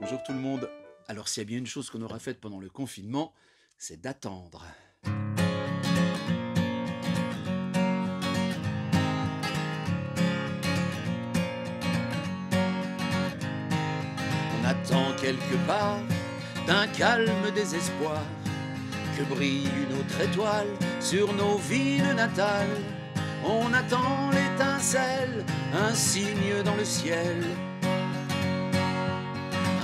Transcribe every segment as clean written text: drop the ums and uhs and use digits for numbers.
Bonjour tout le monde. Alors s'il y a bien une chose qu'on aura faite pendant le confinement, c'est d'attendre. On attend quelque part d'un calme désespoir que brille une autre étoile sur nos villes natales. On attend l'étincelle, un signe dans le ciel.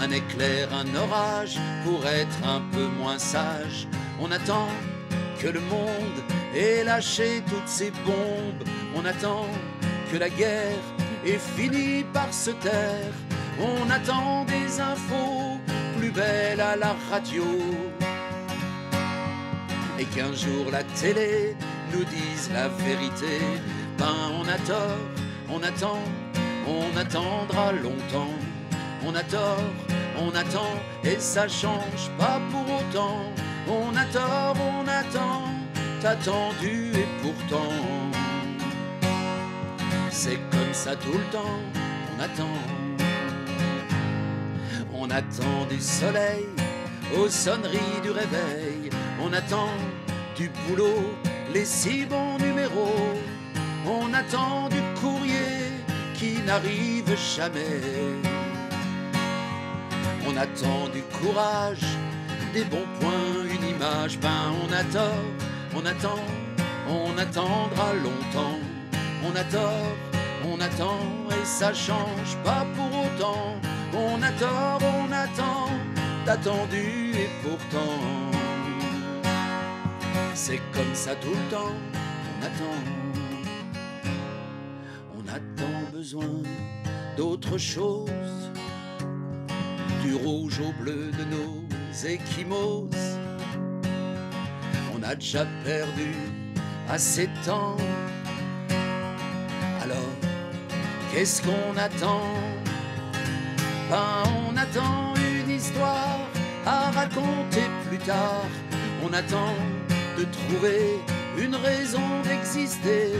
Un éclair, un orage, pour être un peu moins sage. On attend que le monde ait lâché toutes ses bombes. On attend que la guerre ait fini par se taire. On attend des infos plus belles à la radio. Et qu'un jour la télé nous dise la vérité. Ben on a tort, on attend, on attendra longtemps. On a tort, on attend, et ça change pas pour autant. On a tort, on attend, t'as attendu et pourtant c'est comme ça tout le temps, on attend. On attend du soleil aux sonneries du réveil. On attend du boulot, les si bons numéros. On attend du courrier qui n'arrive jamais. On attend du courage, des bons points, une image. Ben on a tort, on attend, on attendra longtemps. On a tort, on attend, et ça change pas pour autant. On a tort, on attend, attendu et pourtant c'est comme ça tout le temps, on attend. On a tant besoin d'autre chose, du rouge au bleu de nos échymoses. On a déjà perdu assez de temps. Alors, qu'est-ce qu'on attend? Ben, on attend une histoire à raconter plus tard. On attend de trouver une raison d'exister.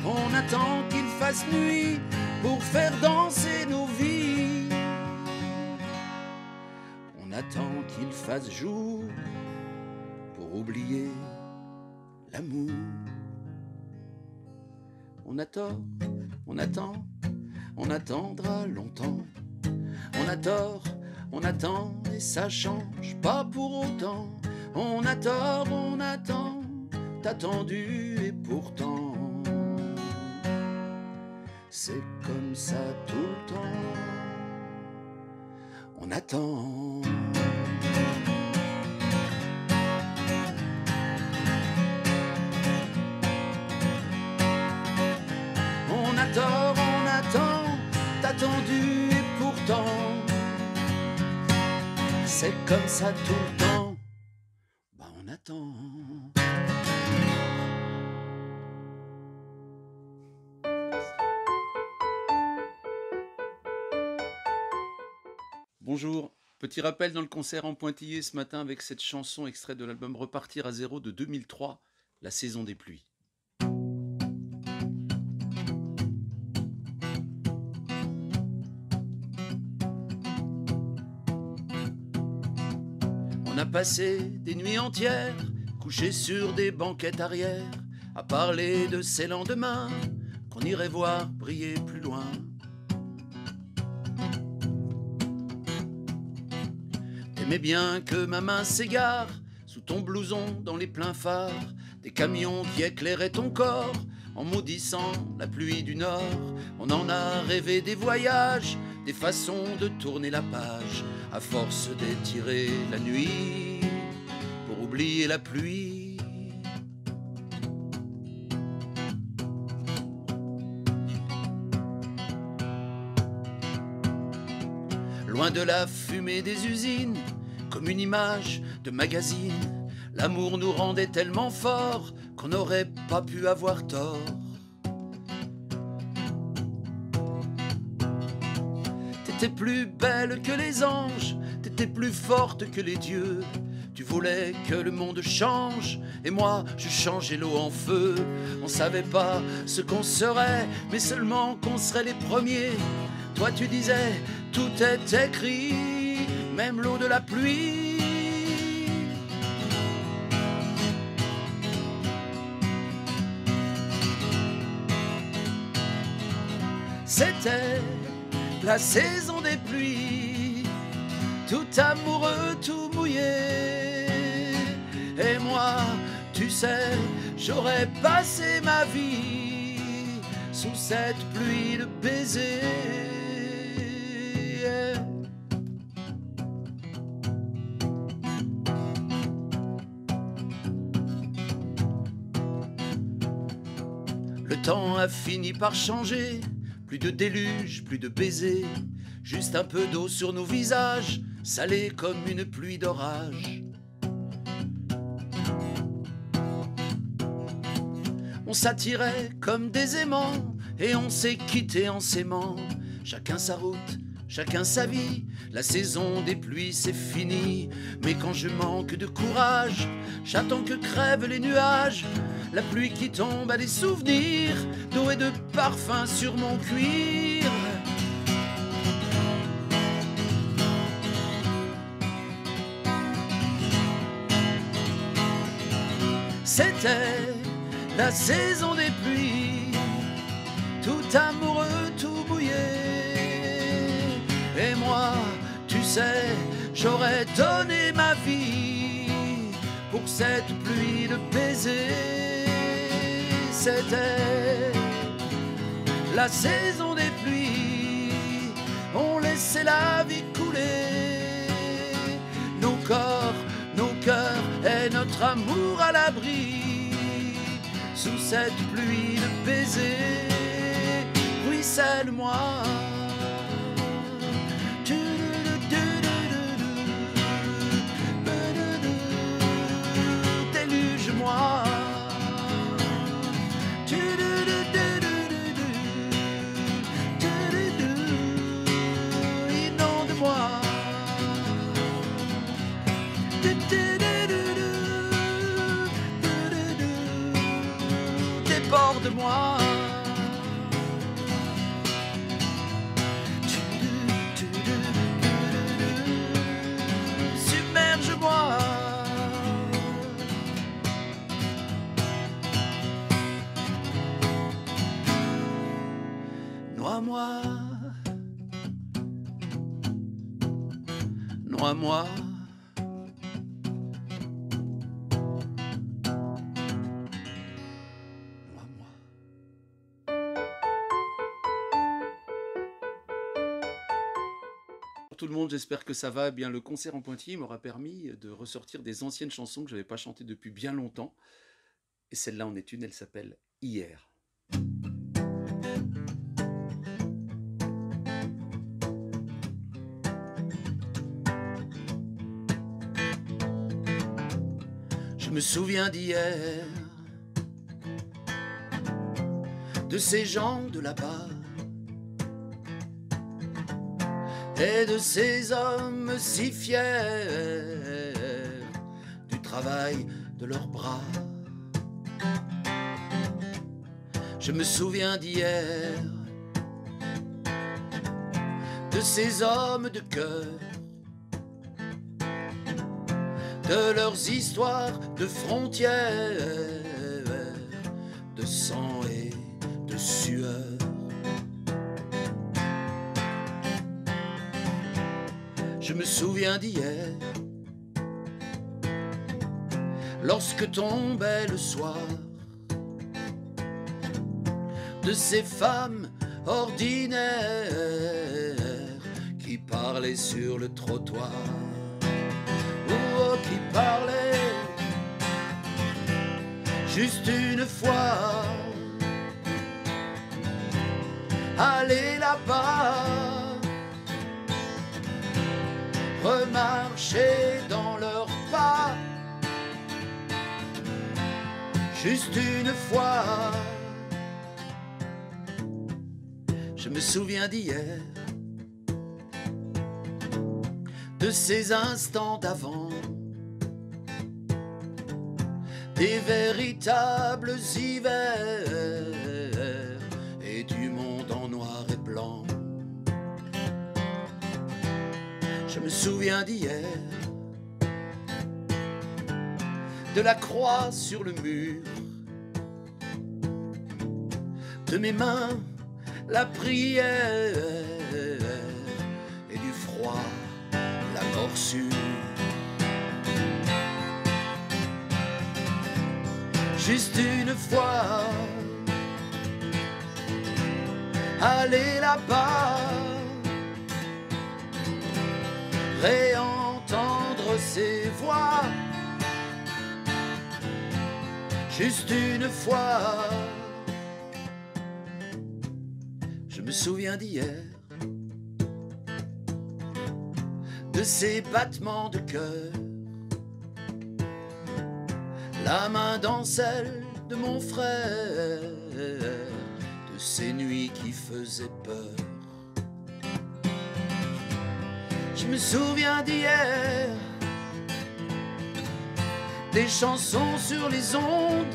On attend qu'il fasse nuit pour faire danser nos vies. On attend qu'il fasse jour pour oublier l'amour. On a tort, on attend, on attendra longtemps. On a tort, on attend, et ça change pas pour autant. On a tort, on attend, t'as attendu et pourtant c'est comme ça tout le temps, on attend. On a tort, on attend, t'as attendu et pourtant c'est comme ça tout le temps, ben on attend. Bonjour, petit rappel dans le concert en pointillé ce matin avec cette chanson extraite de l'album Repartir à zéro de 2003, La saison des pluies. On a passé des nuits entières, couchés sur des banquettes arrière, à parler de ces lendemains qu'on irait voir briller plus loin. T'aimais bien que ma main s'égare sous ton blouson dans les pleins phares, des camions qui éclairaient ton corps en maudissant la pluie du nord. On en a rêvé des voyages, des façons de tourner la page, à force d'étirer la nuit pour oublier la pluie. Loin de la fumée des usines, comme une image de magazine, l'amour nous rendait tellement fort qu'on n'aurait pas pu avoir tort. T'étais plus belle que les anges, t'étais plus forte que les dieux. Tu voulais que le monde change, et moi je changeais l'eau en feu. On savait pas ce qu'on serait, mais seulement qu'on serait les premiers. Toi tu disais, tout est écrit, même l'eau de la pluie. C'était la saison des pluies, tout amoureux, tout mouillé. Et moi, tu sais, j'aurais passé ma vie sous cette pluie de baisers. Le temps a fini par changer. Plus de déluge, plus de baisers, juste un peu d'eau sur nos visages, salés comme une pluie d'orage. On s'attirait comme des aimants et on s'est quitté en s'aimant. Chacun sa route, chacun sa vie, la saison des pluies c'est fini. Mais quand je manque de courage, j'attends que crèvent les nuages. La pluie qui tombe a des souvenirs d'eau et de parfum sur mon cuir. C'était la saison des pluies, tout amoureux, tout mouillé. Et moi, tu sais, j'aurais donné ma vie pour cette pluie de baisers. C'était la saison des pluies, on laissait la vie couler. Nos corps, nos cœurs et notre amour à l'abri sous cette pluie de baisers. Ruisselle-moi, déluge-moi. Inonde-moi. Déborde-moi. Submerge-moi. Noie-moi. Noie-moi. Tout le monde, j'espère que ça va. Eh bien, le concert en Pointillé m'aura permis de ressortir des anciennes chansons que je n'avais pas chantées depuis bien longtemps. Et celle-là en est une, elle s'appelle Hier. Je me souviens d'hier, de ces gens de là-bas, et de ces hommes si fiers du travail de leurs bras. Je me souviens d'hier, de ces hommes de cœur, de leurs histoires de frontières, de sang et de sueur. Je me souviens d'hier, lorsque tombait le soir, de ces femmes ordinaires qui parlaient sur le trottoir, ou qui parlaient juste une fois. Allez là-bas, remarcher dans leurs pas, juste une fois. Je me souviens d'hier, de ces instants d'avant, des véritables hivers et du monde en noir et blanc. Je Je me souviens d'hier, de la croix sur le mur, de mes mains la prière et du froid la morsure. Juste une fois, aller là-bas, réentendre ses voix. Juste une fois, je me souviens d'hier, de ces battements de cœur, la main dans celle de mon frère, de ces nuits qui faisaient peur. Je me souviens d'hier, des chansons sur les ondes,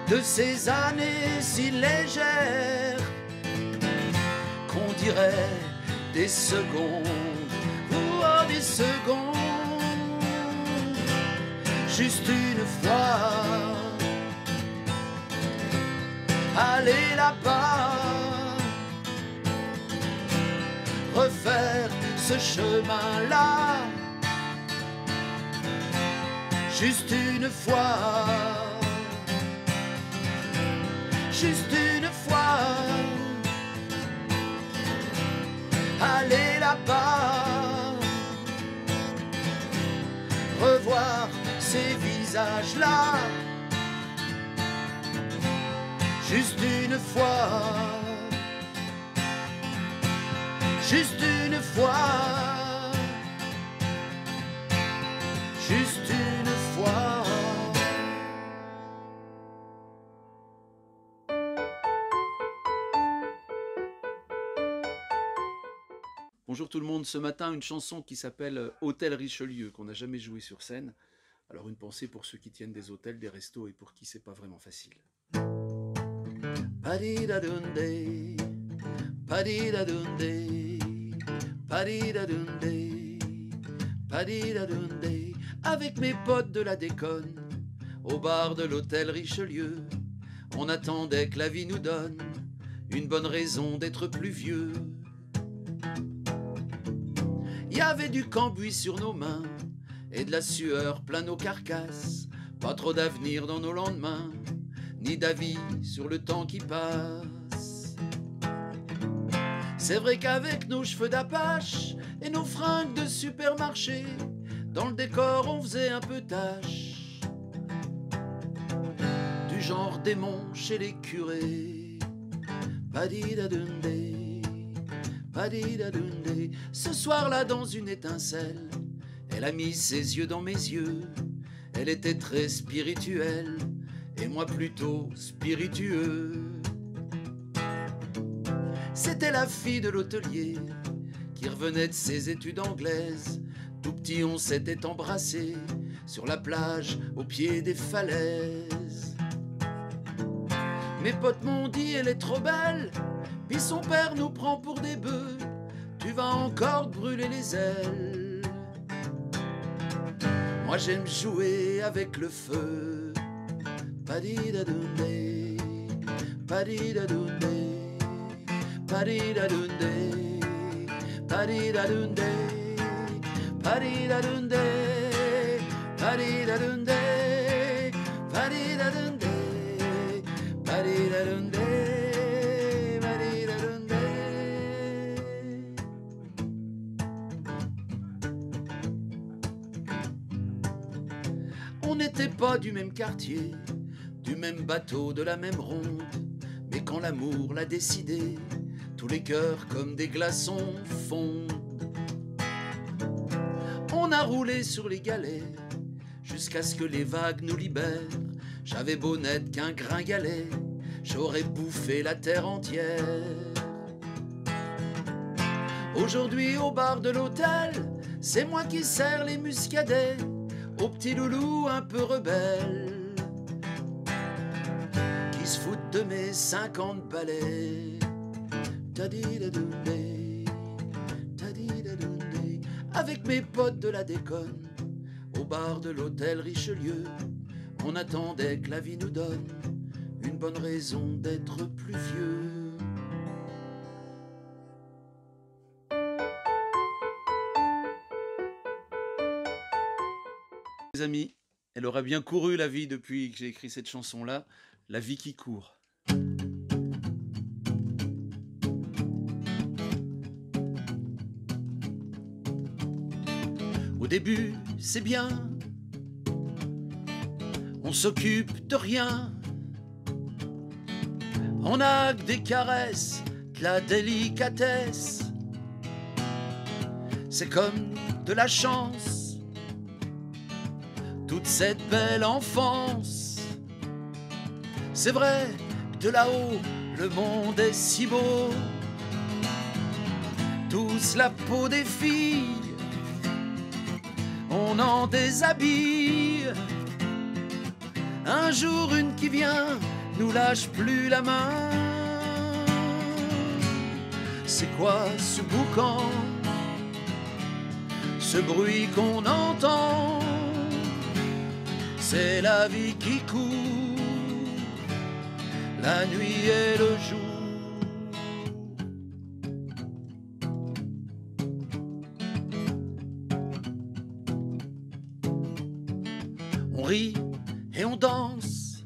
de ces années si légères qu'on dirait des secondes, oh des secondes. Juste une fois, aller là-bas, refaire ce chemin-là. Juste une fois, juste une fois, aller là-bas, revoir ces visages-là. Juste une fois, juste une fois, juste une fois. Bonjour tout le monde, ce matin une chanson qui s'appelle Hôtel Richelieu, qu'on n'a jamais joué sur scène. Alors une pensée pour ceux qui tiennent des hôtels, des restos et pour qui c'est pas vraiment facile. Padidadunde, padidadunde, padidadunde, padidadunde. Avec mes potes de la déconne, au bar de l'hôtel Richelieu, on attendait que la vie nous donne une bonne raison d'être plus vieux. Il y avait du cambouis sur nos mains et de la sueur plein nos carcasses. Pas trop d'avenir dans nos lendemains, ni d'avis sur le temps qui passe. C'est vrai qu'avec nos cheveux d'apache et nos fringues de supermarché, dans le décor on faisait un peu tâche, du genre démon chez les curés. Padidadunde, padidadunde. Ce soir-là, dans une étincelle, elle a mis ses yeux dans mes yeux. Elle était très spirituelle et moi plutôt spiritueux. C'était la fille de l'hôtelier qui revenait de ses études anglaises. Tout petit on s'était embrassé sur la plage au pied des falaises. Mes potes m'ont dit elle est trop belle, puis son père nous prend pour des bœufs. Tu vas encore te brûler les ailes. Moi j'aime jouer avec le feu. Padidadunde, padidadunde, padidadunde, padidadunde, padidadunde, padidadunde, padidadunde, padidadunde, padidadunde. On n'était pas du même quartier, du même bateau, de la même ronde, mais quand l'amour l'a décidé, tous les cœurs comme des glaçons fondent. On a roulé sur les galets jusqu'à ce que les vagues nous libèrent. J'avais beau n'être qu'un gringalet, j'aurais bouffé la terre entière. Aujourd'hui au bar de l'hôtel, c'est moi qui sers les muscadets aux petits loulous un peu rebelles qui se foutent de mes 50 balais. Tadidadunde, avec mes potes de la déconne, au bar de l'hôtel Richelieu. On attendait que la vie nous donne une bonne raison d'être plus vieux. Les amis, elle aura bien couru la vie depuis que j'ai écrit cette chanson-là, la vie qui court. Au début, c'est bien, on s'occupe de rien, on a que des caresses, de la délicatesse. C'est comme de la chance, toute cette belle enfance. C'est vrai que de là-haut, le monde est si beau, tous la peau des filles, on en déshabille. Un jour, une qui vient nous lâche plus la main. C'est quoi ce boucan, ce bruit qu'on entend? C'est la vie qui court, la nuit et le jour. On rit et on danse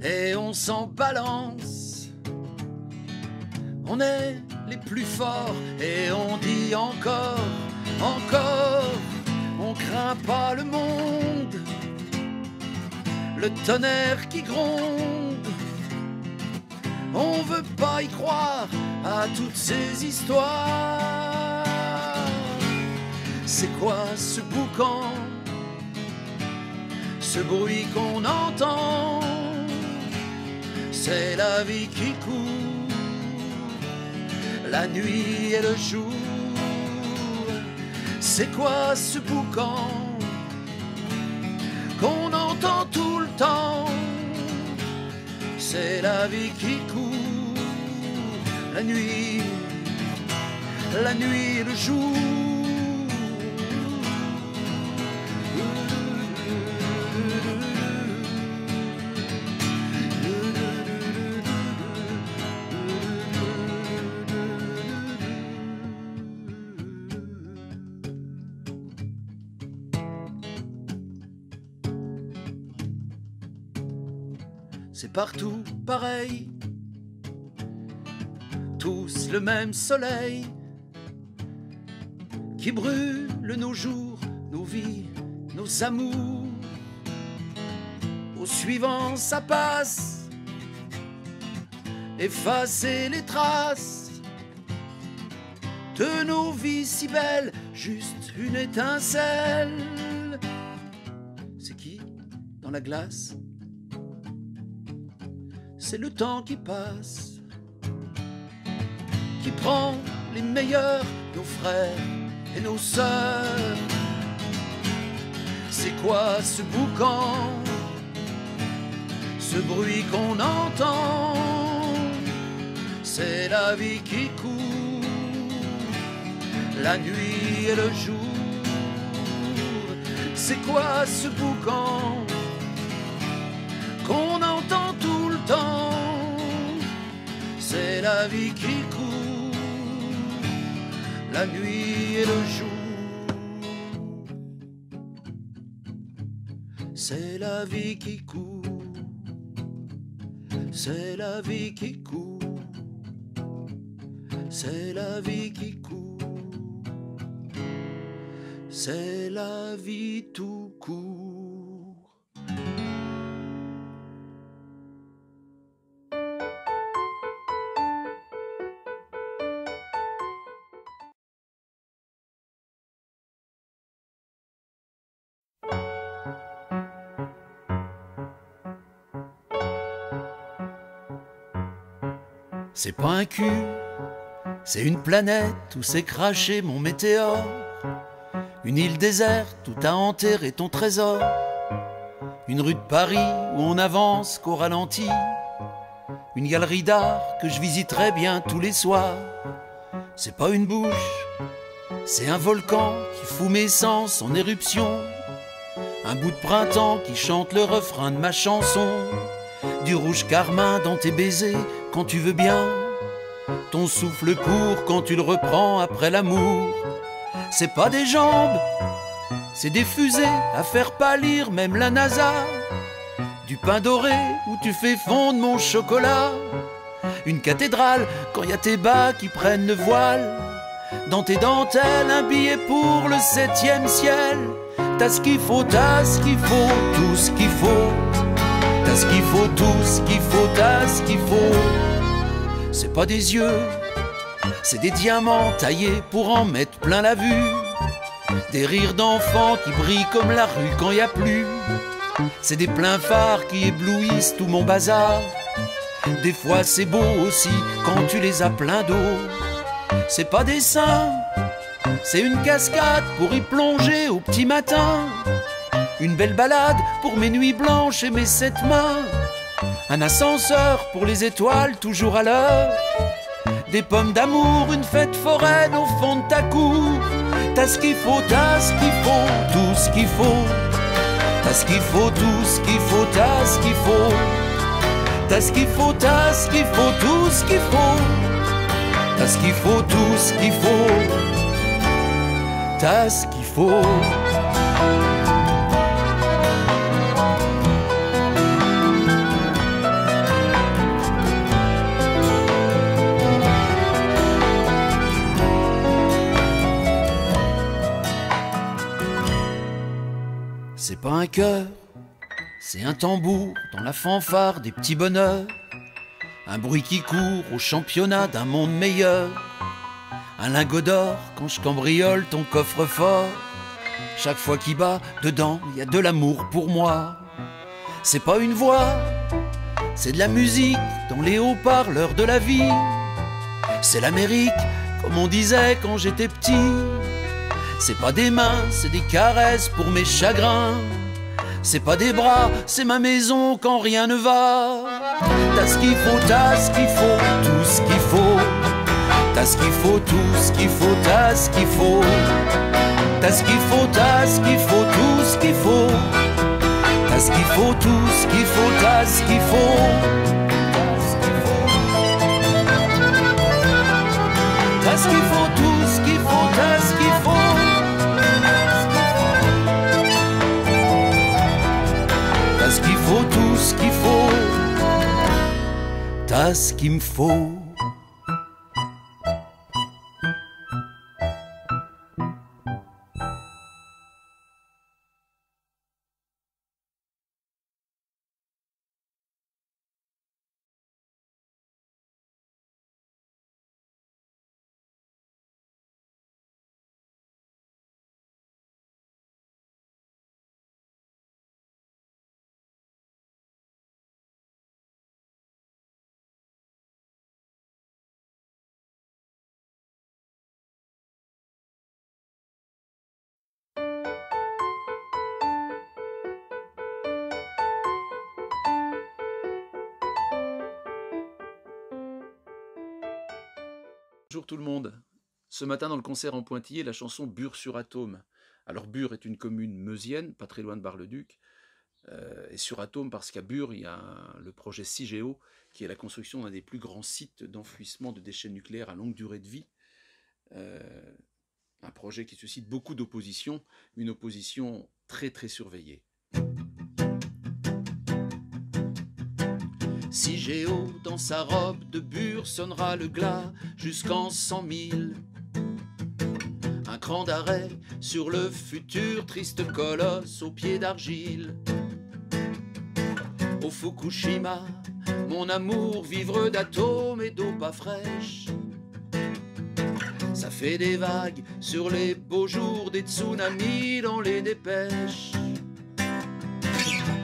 et on s'en balance. On est les plus forts et on dit encore, encore. On craint pas le monde, le tonnerre qui gronde. On veut pas y croire à toutes ces histoires. C'est quoi ce boucan, ce bruit qu'on entend? C'est la vie qui court, la nuit et le jour. C'est quoi ce boucan qu'on entend tout le temps? C'est la vie qui court, la nuit et le jour. C'est partout pareil, tous le même soleil qui brûle nos jours, nos vies, nos amours. Au suivant ça passe, effacer les traces de nos vies si belles, juste une étincelle. C'est qui dans la glace? C'est le temps qui passe, qui prend les meilleurs, nos frères et nos sœurs. C'est quoi ce boucan, ce bruit qu'on entend? C'est la vie qui court, la nuit et le jour. C'est quoi ce boucan qu'on entend tout le temps? C'est la vie qui court, la nuit et le jour. C'est la vie qui court, c'est la vie qui court, c'est la vie qui court, c'est la vie tout court. C'est pas un cul, c'est une planète où s'est craché mon météore. Une île déserte où t'as enterré ton trésor. Une rue de Paris où on avance qu'au ralenti. Une galerie d'art que je visiterai bien tous les soirs. C'est pas une bouche, C'est un volcan qui fout mes sens en éruption, un bout de printemps qui chante le refrain de ma chanson, du rouge carmin dans tes baisers quand tu veux bien, ton souffle court quand tu le reprends après l'amour. C'est pas des jambes, c'est des fusées à faire pâlir même la NASA, du pain doré où tu fais fondre mon chocolat, une cathédrale quand y a tes bas qui prennent le voile, dans tes dentelles un billet pour le 7e ciel. T'as ce qu'il faut, t'as ce qu'il faut, tout ce qu'il faut, t'as ce qu'il faut, tout ce qu'il faut, t'as ce qu'il faut. C'est pas des yeux, c'est des diamants taillés pour en mettre plein la vue, des rires d'enfants qui brillent comme la rue quand y a plus. C'est des pleins phares qui éblouissent tout mon bazar. Des fois c'est beau aussi quand tu les as pleins d'eau. C'est pas des seins, c'est une cascade pour y plonger au petit matin, une belle balade pour mes nuits blanches et mes 7 mains, un ascenseur pour les étoiles toujours à l'heure, des pommes d'amour, une fête foraine au fond de ta cour. T'as ce qu'il faut, t'as ce qu'il faut, tout ce qu'il faut, t'as ce qu'il faut, tout ce qu'il faut, t'as ce qu'il faut, t'as ce qu'il faut, t'as ce qu'il faut, tout ce qu'il faut, t'as ce qu'il faut, tout ce qu'il faut, t'as ce qu'il faut. C'est pas un cœur, c'est un tambour dans la fanfare des petits bonheurs, un bruit qui court au championnat d'un monde meilleur, un lingot d'or quand je cambriole ton coffre-fort. Chaque fois qu'il bat, dedans, il y a de l'amour pour moi. C'est pas une voix, c'est de la musique dans les haut-parleurs de la vie. C'est l'Amérique, comme on disait quand j'étais petit. C'est pas des mains, c'est des caresses pour mes chagrins. C'est pas des bras, c'est ma maison quand rien ne va. T'as ce qu'il faut, t'as ce qu'il faut, tout ce qu'il faut, t'as ce qu'il faut, tout ce qu'il faut, t'as ce qu'il faut, t'as ce qu'il faut, t'as ce qu'il faut, tout ce qu'il faut, t'as ce qu'il faut, tout ce qu'il faut, t'as ce qu'il faut, t'as ce qu'il faut, tout ce qu'il faut, t'as ce qu'il faut. T'as ce qu'il faut, tout ce qu'il faut, t'as ce qu'il me faut. Bonjour tout le monde. Ce matin dans le concert en Pointillé, la chanson Bure-sur-Atome. Alors Bure est une commune meusienne, pas très loin de Bar-le-Duc, et sur Atome parce qu'à Bure, il y a le projet CIGEO, qui est la construction d'un des plus grands sites d'enfouissement de déchets nucléaires à longue durée de vie. Un projet qui suscite beaucoup d'opposition, une opposition très très surveillée. CIGEO dans sa robe de Bure sonnera le glas jusqu'en 100 000. Un cran d'arrêt sur le futur triste colosse aux pieds d'argile. Au Fukushima, mon amour, vivre d'atomes et d'eau pas fraîche. Ça fait des vagues sur les beaux jours, des tsunamis dans les dépêches.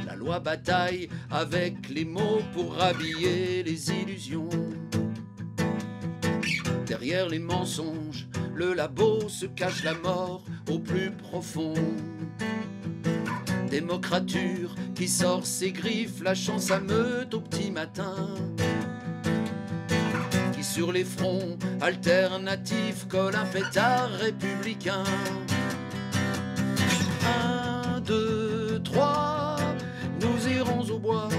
La loi bataille avec les mots pour rhabiller les illusions. Derrière les mensonges, le labo se cache la mort au plus profond. Démocrature qui sort ses griffes, lâchant sa meute au petit matin. qui sur les fronts alternatifs colle un pétard républicain. 1, 2, 3, nous irons au bois.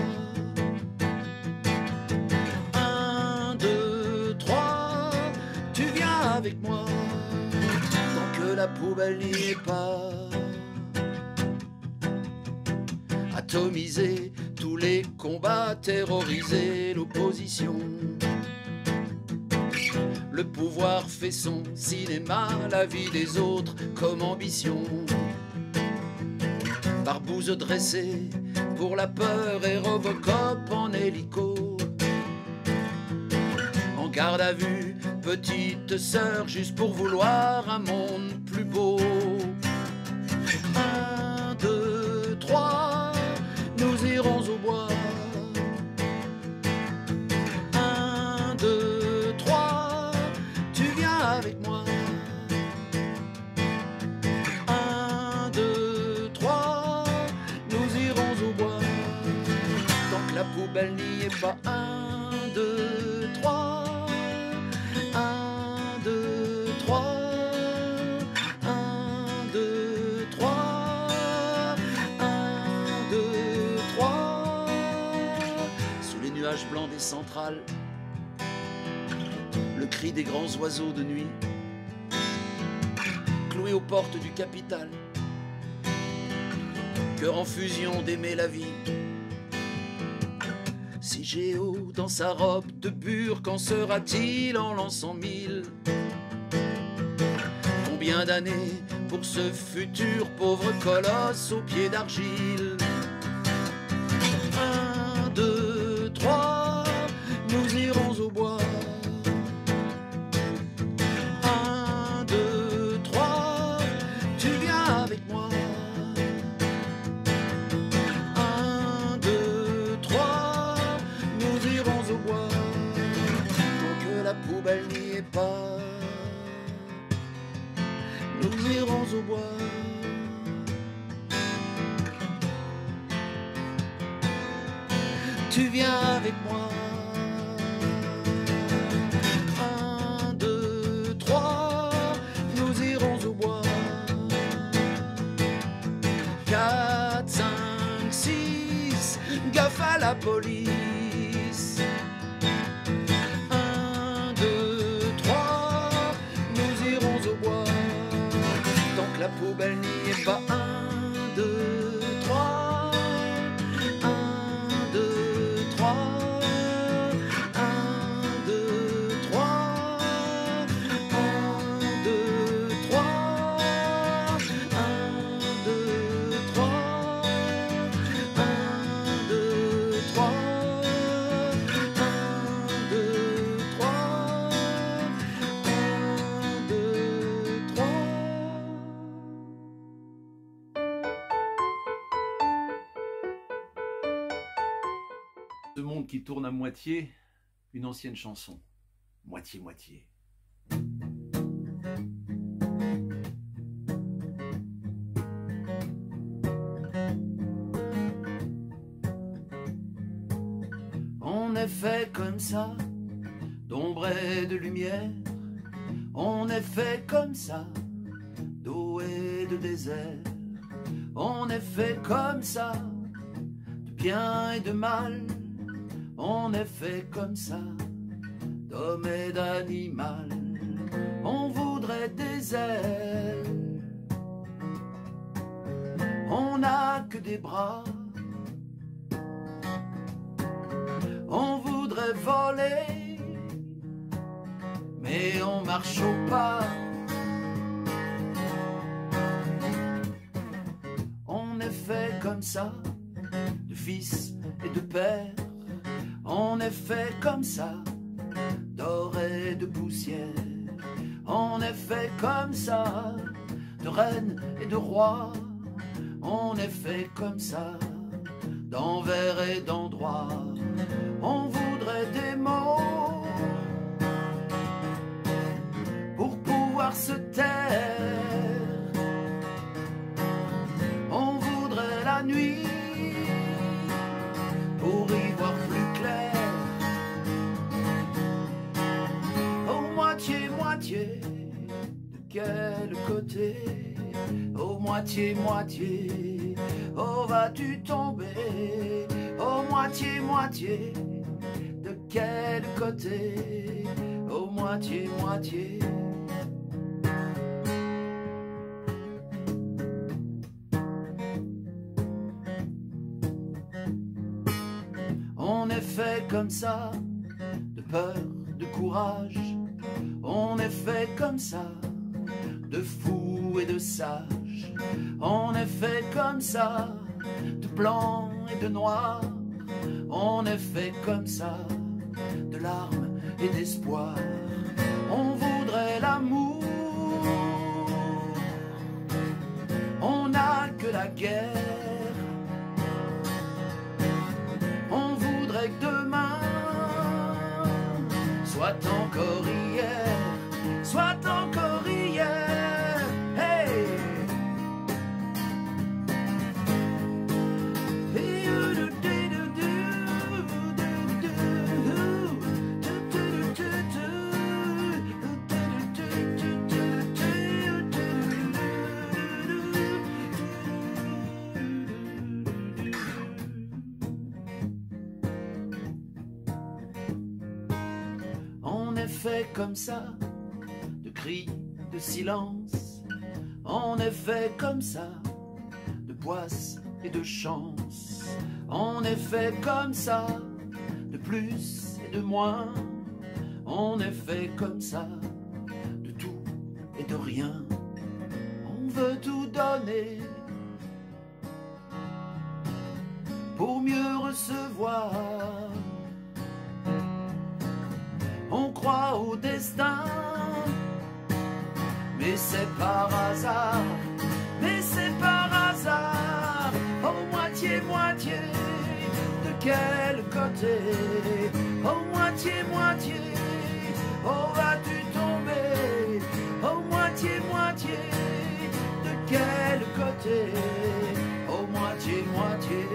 1, 2, 3, tu viens avec moi, tant que la poubelle n'y est pas. Atomiser tous les combats, terroriser l'opposition. Le pouvoir fait son cinéma, la vie des autres comme ambition. Barbouze dressée pour la peur et Robocop en hélico. En garde à vue, petite sœur, juste pour vouloir un monde plus beau. 1, 2, 3, nous irons au bois. 1, 2, 3, tu viens avec moi. 1, 2, 3, nous irons au bois, tant que la poubelle n'y est pas. 1, 2, 3, 1, 2, 3, 1, 2, 3, 1, 2, 3. Sous les nuages blancs des centrales, le cri des grands oiseaux de nuit, cloué aux portes du capital, cœur en fusion d'aimer la vie. Si Géo dans sa robe de bure, qu'en sera-t-il en lançant 1000? Combien d'années pour ce futur pauvre colosse aux pieds d'argile? 1, 2, 3, nous irons au bois. 1, 2, 3, tu viens avec moi. 1, 2, 3, nous irons au bois, tant que la poubelle n'y est pas. Nous irons au bois. Tu viens avec moi. 1, 2, 3, nous irons au bois. 4, 5, 6, gaffe à la police. 1, 2, 3, nous irons au bois, tant que la poubelle n'y est pas. 1, 2, 3, 1, 2, 3, 1, 2, 3, 1, 2, 3, 1, 2, 3, 1, 2, 3, 1, 2, 3, 1, 2, 3. Ce monde qui tourne à moitié, une ancienne chanson. Moitié-moitié. On est fait comme ça, d'ombre et de lumière. On est fait comme ça, d'eau et de désert. On est fait comme ça, de bien et de mal. On est fait comme ça, d'homme et d'animal. On voudrait des ailes, on n'a que des bras. On voudrait voler, mais on marche au pas. On est fait comme ça, de fils et de père. On est fait comme ça, d'or et de poussière. On est fait comme ça, de reine et de roi. On est fait comme ça, d'envers et d'endroit. On voudrait des mots pour pouvoir se taire. On voudrait la nuit pour y voir plus clair. côté? Oh moitié-moitié, oh vas-tu tomber? Oh moitié-moitié, de quel côté? Oh moitié-moitié. On est fait comme ça, de peur, de courage. On est fait comme ça, de fou et de sage. On est fait comme ça, de blanc et de noir. On est fait comme ça, de larmes et d'espoir. On voudrait l'amour, on n'a que la guerre. On voudrait que demain soit encore hier, soit encore hier. Hey! On est fait comme ça, de cris, de silence. On est fait comme ça, de poisse et de chance. On est fait comme ça, de plus et de moins. On est fait comme ça, de tout et de rien. On veut tout donner pour mieux recevoir. On croit au destin, mais c'est par hasard, mais c'est par hasard. Oh moitié-moitié, de quel côté? Oh moitié-moitié, oh vas-tu tomber? Oh moitié-moitié, de quel côté? Oh moitié-moitié,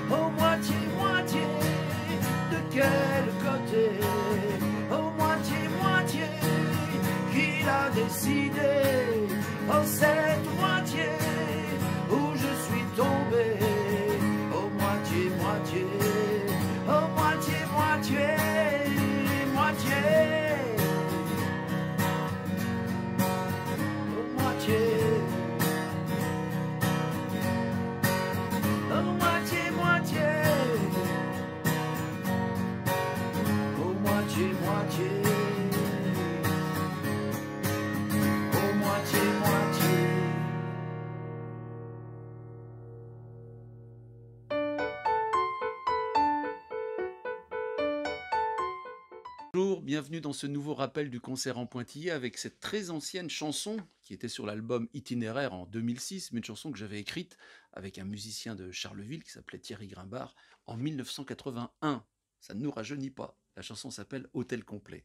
oh moitié-moitié, de quel côté? Oh moitié-moitié, qui l'a décidé? Oh cette moitié où je suis tombé. Oh moitié-moitié, oh moitié-moitié, moitié. Oh moitié, oh moitié-moitié. Moitié-moitié, oh moitié-moitié. Bonjour, bienvenue dans ce nouveau rappel du concert en Pointillé avec cette très ancienne chanson qui était sur l'album Itinéraire en 2006, mais une chanson que j'avais écrite avec un musicien de Charleville qui s'appelait Thierry Grimbard en 1981. Ça ne nous rajeunit pas. La chanson s'appelle Hôtel complet.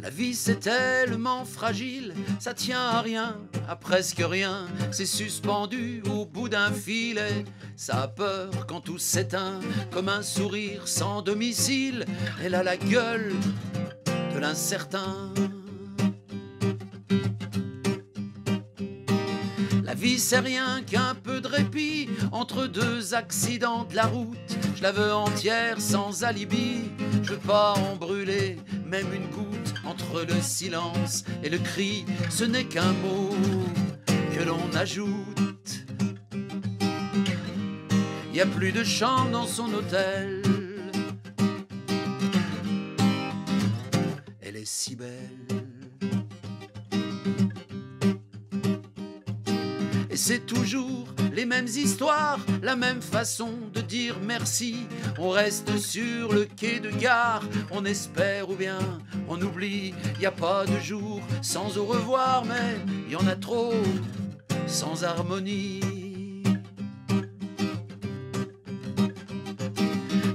La vie c'est tellement fragile, ça tient à rien, à presque rien. C'est suspendu au bout d'un filet. Ça a peur quand tout s'éteint, comme un sourire sans domicile. Elle a la gueule de l'incertain. La vie c'est rien qu'un peu de répit entre deux accidents de la route. Je la veux entière sans alibi, je veux pas en brûler même une goutte. Entre le silence et le cri, ce n'est qu'un mot que l'on ajoute. Y a plus de chambre dans son hôtel. Elle est si belle. Et c'est toujours les mêmes histoires, la même façon de dire merci. On reste sur le quai de gare, on espère ou bien on oublie. Y a pas de jour sans au revoir, mais y en a trop sans harmonie.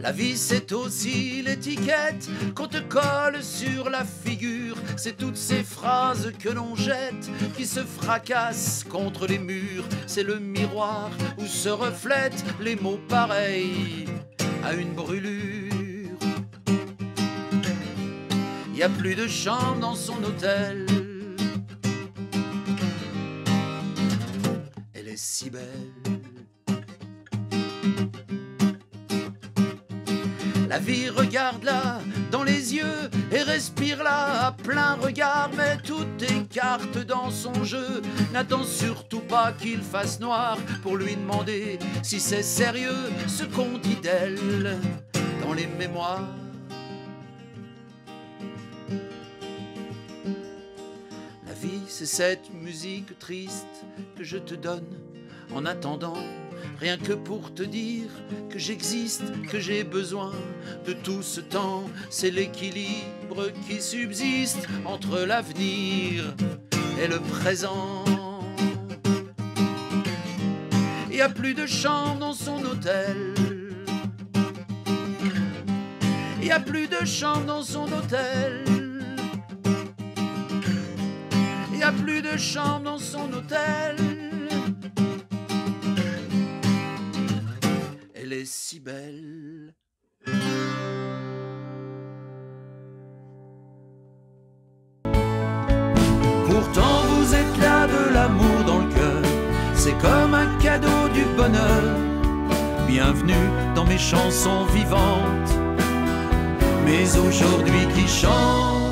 La vie c'est aussi l'étiquette qu'on te colle sur la figure. C'est toutes ces phrases que l'on jette qui se fracassent contre les murs. C'est le miroir où se reflètent les mots pareils à une brûlure. y a plus de chambre dans son hôtel. Elle est si belle. La vie regarde-la dans les yeux et respire-la à plein regard, mais tout écarte dans son jeu. N'attends surtout pas qu'il fasse noir pour lui demander si c'est sérieux ce qu'on dit d'elle dans les mémoires. La vie, c'est cette musique triste que je te donne en attendant, rien que pour te dire que j'existe, que j'ai besoin de tout ce temps. C'est l'équilibre qui subsiste entre l'avenir et le présent. Il n'y a plus de chambre dans son hôtel. Il n'y a plus de chambre dans son hôtel. Il n'y a plus de chambre dans son hôtel. Elle est si belle. Pourtant vous êtes là de l'amour dans le cœur. C'est comme un cadeau du bonheur. Bienvenue dans mes chansons vivantes. Mais aujourd'hui qui chante